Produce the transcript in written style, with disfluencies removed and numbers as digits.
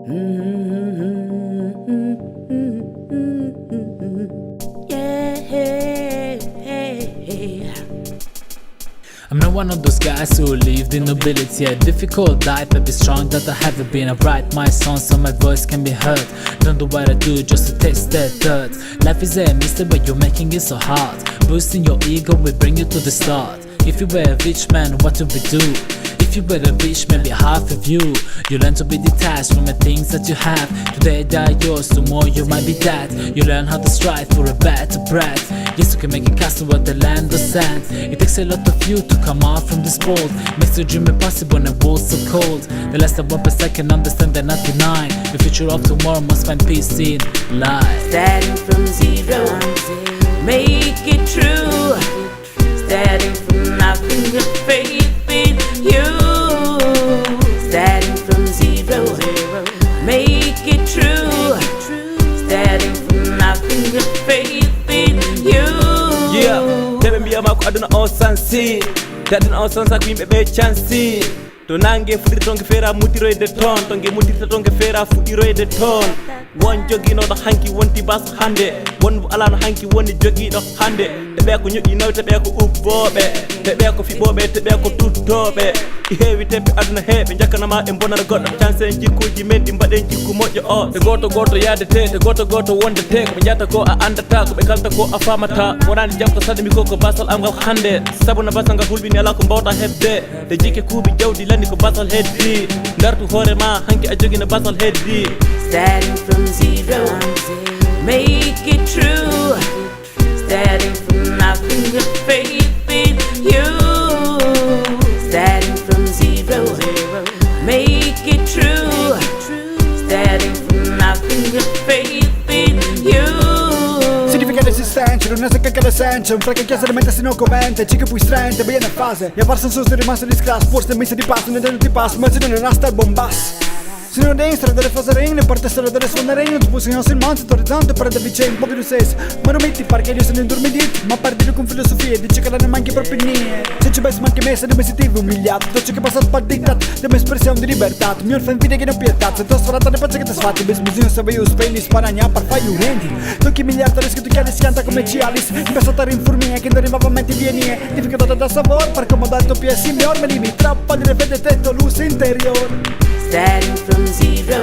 I'm not one of those guys who lived in nobility. A difficult life, but be strong that I haven't been. I write my songs so my voice can be heard. Don't do what I do just to taste that dirt. Life is a mystery, but you're making it so hard. Boosting your ego will bring you to the start. If you were a rich man, what would we do? If you were a rich, maybe half of you. You learn to be detached from the things that you have. Today they are yours, tomorrow you might be that. You learn how to strive for a better breath. Yes, you can make a castle on the land of sand. It takes a lot of you to come out from this world. Makes your dream impossible when the world's so cold. The less than 1% can understand they're not denying. The future of tomorrow must find peace in life. Starting from zero, make it true. Starting from nothing, with faith in you. Starting from zero, make it true. Starting from nothing, with faith in you. Yeah, tebe mbiyama ko aduna on sansi. Dadin on sansa ko yimɓe ɓe chansi. To nangue fuɗɗirta tonke feera mutiroyde toon. Tongue mutirta tonke feera fuɗɗiroyde toon. Won joguinoɗo hanki wonti baso hande. Won alano hanki woni joguiɗo hande. Teɓe ko ñoƴƴinoɓe, teɓe ko ubboɓe, teɓe ko fiɓoɓe, teɓe ko tuttoɓe. I heewi teɓɓe aduna heeɓe jakkanama e bonana goɗɗo. Chance en jikkuji men ɗi mbaɗen jikku moƴƴo o. Te goto goto yadete, te goto goto wondete. Koɓe jata ko a andata, koɓe kalta ko a famata. Wonani jam ko sadmi ko ko basal am ngal hande. Sabu no basal ngal hulɓini ala ko mbawta hebde. Te jikke kuuɓi jawdi landi ko basal heddi. Dartu hoore ma hanki a jogui no basal heddi. Starting from zero, make it true. Starting from nothing, with faith in you. Starting from zero, make it true. Starting from nothing, with faith in you. Significa resistenza, non è se che l'essenza. Un fracco chiesa di mente se non convente. Ci che puoi strente, bene fase. E a farsi un sosto rimasto di sclass. Forse mi si di passo, non è di passo. Ma se non è una star bombass. Se non destra delle fase regne, parte solo delle suone regne. Tu puoi il monte, orizzonte, per da vicino, poco di stesso. Ma non metti perché io sono indormedito. Ma parti con filosofia, dice che non ne manchi proprio niente. Se ci pensi manchi me, se non mi sentivo umiliato. Tutto ciò che passa sparticato, della espressione di libertà. Mi orfan vide che non pietà. Se tu sforata le pazze che ti sfatti, bisogna sapere io spegni, sparagna per fare i rendi. Tocchi miliardi, rischio tu chiedi schianta come Cialis. Mi penso a stare in furmia, che non arrivava a mente vieni. Difficoltà da sapore, per comodare il tuo piede, signor. Me limi troppo di ripete tetto, luce interior. Starting from zero,